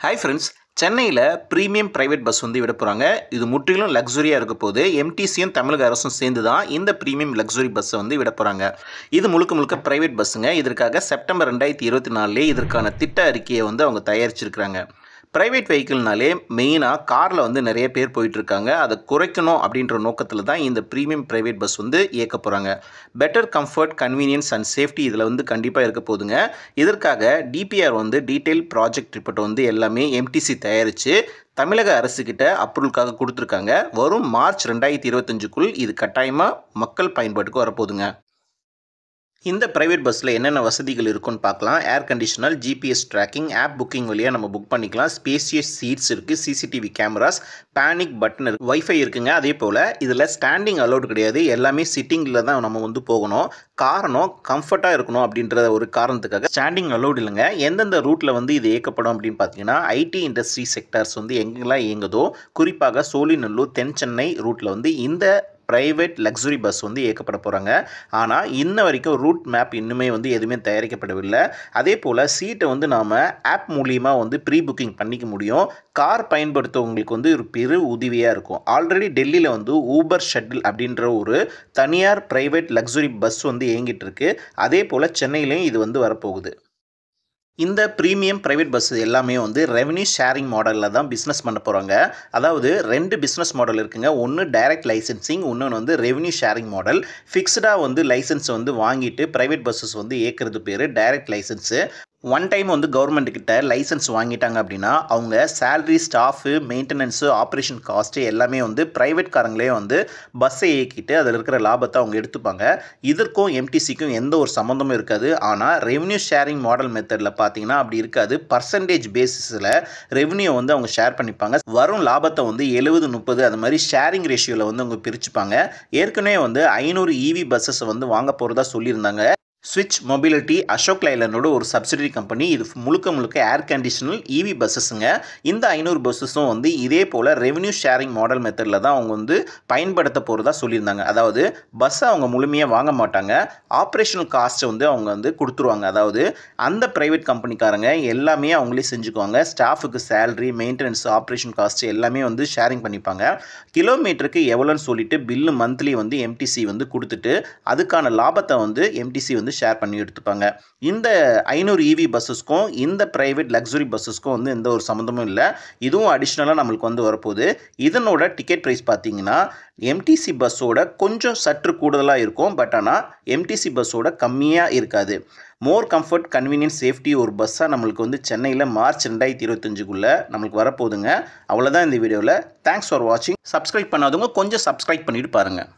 Hi friends, சென்னையில் premium private bus வந்து விட போகிறாங்க. இது முற்றிலும் லக்ஸுரியாக இருக்க போது. எம்டிசியும் தமிழக அரசும் சேர்ந்து தான் இந்த ப்ரீமியம் லக்ஸுரி பஸ்ஸை வந்து விட போகிறாங்க. இது முழுக்க முழுக்க பிரைவேட் பஸ்ஸுங்க. இதற்காக செப்டம்பர் 2024 இதற்கான திட்ட அறிக்கையை வந்து அவங்க தயாரிச்சிருக்கிறாங்க. பிரைவேட் வெஹிக்கிள்னாலே மெயினாக காரில் வந்து நிறைய பேர் போயிட்டுருக்காங்க. அதை குறைக்கணும் அப்படின்ற நோக்கத்தில் தான் இந்த ப்ரீமியம் பிரைவேட் பஸ் வந்து இயக்க போகிறாங்க. Better comfort, convenience and safety இதில் வந்து கண்டிப்பாக இருக்க போதுங்க. இதற்காக டிபிஆர் வந்து டீட்டெயில் ப்ராஜெக்ட் ரிப்போர்ட் வந்து எல்லாமே எம்டிசி தயாரித்து தமிழக அரசுக்கிட்ட அப்ரூவலுக்காக கொடுத்துருக்காங்க. வரும் மார்ச் 2025க்குள் இது கட்டாயமாக மக்கள் பயன்பாட்டுக்கு வரப்போகுதுங்க. இந்த பிரைவேட் பஸ்ஸில் என்னென்ன வசதிகள் இருக்குன்னு பார்க்கலாம். Air conditioner, GPS tracking, app booking வழியாக நம்ம புக் பண்ணிக்கலாம். ஸ்பேசியஸ் சீட்ஸ் இருக்குது, சிசிடிவி கேமராஸ், பேனிக் பட்டன் இருக்குது, வைஃபை இருக்குங்க. அதே போல் இதில் ஸ்டாண்டிங் அலௌடு கிடையாது. எல்லாமே சிட்டிங்கில் தான் நம்ம வந்து போகணும். காரணம் கம்ஃபர்ட்டாக இருக்கணும் அப்படின்ற ஒரு காரணத்துக்காக ஸ்டாண்டிங் அலௌடு இல்லைங்க. எந்தெந்த ரூட்டில் வந்து இது இயக்கப்படும் அப்படின்னு பார்த்தீங்கன்னா, ஐடி இண்டஸ்ட்ரி செக்டர்ஸ் வந்து எங்கெல்லாம் இயங்குதோ, குறிப்பாக சோழிநல்லூர், தென் சென்னை ரூட்டில் வந்து இந்த பிரைவேட் லக்ஸுரி பஸ் வந்து இயக்கப்பட போகிறாங்க. ஆனால் இன்ன வரைக்கும் ரூட் மேப் இன்னுமே வந்து எதுவுமே தயாரிக்கப்படவில்லை. அதே போல் சீட்டை வந்து நாம் ஆப் மூலியமாக வந்து ப்ரீ புக்கிங் பண்ணிக்க முடியும். கார் பயன்படுத்தவங்களுக்கு வந்து ஒரு பெரு உதவியாக இருக்கும். ஆல்ரெடி டெல்லியில் வந்து ஊபர் ஷட்டில் அப்படின்ற ஒரு தனியார் பிரைவேட் லக்ஸுரி பஸ் வந்து இயங்கிட்டு இருக்கு. அதே போல் சென்னையிலையும் இது வந்து வரப்போகுது. இந்த ப்ரீமியம் பிரைவேட் பஸ் எல்லாமே வந்து ரெவன்யூ ஷேரிங் மாடலில் தான் பிஸ்னஸ் பண்ண போகிறாங்க. அதாவது 2 பிஸ்னஸ் மாடல் இருக்குங்க. ஒன்று டைரக்ட் லைசன்சிங், இன்னொன்று வந்து ரெவன்யூ ஷேரிங் மாடல். ஃபிக்ஸ்டாக வந்து லைசன்ஸ் வந்து வாங்கிட்டு பிரைவேட் பஸ்ஸஸ் வந்து இயக்கிறது பேர் டைரக்ட் லைசன்ஸு. ஒன் டைம் வந்து கவர்மெண்ட் கிட்ட லைசன்ஸ் வாங்கிட்டாங்க அப்படின்னா அவங்க salary, staff, maintenance, operation cost எல்லாமே வந்து ப்ரைவேட் காரங்களே வந்து பஸ்ஸை இயக்கிட்டு அதில் இருக்கிற லாபத்தை அவங்க எடுத்துப்பாங்க. இதற்கும் எம்டிசிக்கும் எந்த ஒரு சம்மந்தமும் இருக்காது. ஆனால் ரெவன்யூ ஷேரிங் மாடல் மெத்தடில் பார்த்தீங்கன்னா அப்படி இருக்காது. பர்சன்டேஜ் பேசிஸில் ரெவன்யூ வந்து அவங்க ஷேர் பண்ணிப்பாங்க. வரும் லாபத்தை வந்து 70-30 அது மாதிரி ஷேரிங் ரேஷியோவில் வந்து அவங்க பிரிச்சுப்பாங்க. ஏற்கனவே வந்து 500 இவி பஸ்ஸஸ் வந்து வாங்க போகிறதா சொல்லியிருந்தாங்க. ஸ்விட்ச் மொபிலிட்டி அசோக் லைலண்டோட ஒரு சப்சிடரி கம்பெனி. இது முழுக்க முழுக்க ஏர் கண்டிஷனல் இவி பஸ்ஸஸுங்க. இந்த 500 பஸ்ஸஸும் வந்து இதே போல் ரெவன்யூ ஷேரிங் மாடல் மெத்தடில் தான் அவங்க வந்து பயன்படுத்த போகிறதா சொல்லியிருந்தாங்க. அதாவது பஸ்ஸை அவங்க முழுமையாக வாங்க மாட்டாங்க. ஆப்ரேஷனல் காஸ்ட்டை வந்து அவங்க வந்து கொடுத்துருவாங்க. அதாவது அந்த ப்ரைவேட் கம்பெனிக்காரங்க எல்லாமே அவங்களே செஞ்சுக்குவாங்க. ஸ்டாஃபுக்கு சேலரி, மெயின்டெனன்ஸ், ஆப்ரேஷன் காஸ்ட்டு எல்லாமே வந்து ஷேரிங் பண்ணிப்பாங்க. கிலோமீட்டருக்கு எவ்வளோன்னு சொல்லிட்டு பில்லு மந்த்லி வந்து எம்டிசி வந்து கொடுத்துட்டு அதுக்கான லாபத்தை வந்து எம்டிசி வந்து ஷேர் பண்ணி எடுத்துப்பாங்க. இந்த 500 இவி பஸ்ஸஸ்க்கும் இந்த பிரைவேட் லக்ஸுரி பஸ்ஸஸ்க்கும் வந்து எந்த ஒரு சம்மந்தமும் இல்லை. இதுவும் அடிஷ்னலாக நம்மளுக்கு வந்து வரப்போகுது. இதனோட டிக்கெட் ப்ரைஸ் பார்த்தீங்கன்னா எம்டிசி பஸ்ஸோட கொஞ்சம் சற்று கூடுதலாக இருக்கும். பட் ஆனால் எம்டிசி பஸ்ஸோட கம்மியாக இருக்காது. மோர் கம்ஃபர்ட், கன்வீனியன்ஸ், சேஃப்டி ஒரு பஸ்ஸாக நம்மளுக்கு வந்து சென்னையில் மார்ச் 2025க்குள்ளே நம்மளுக்கு வரப்போகுதுங்க. அவ்வளோதான் இந்த வீடியோவில். தேங்க்ஸ் ஃபார் வாட்சிங். சப்ஸ்கிரைப் பண்ணாதவங்க கொஞ்சம் சப்ஸ்கிரைப் பண்ணிட்டு பாருங்கள்.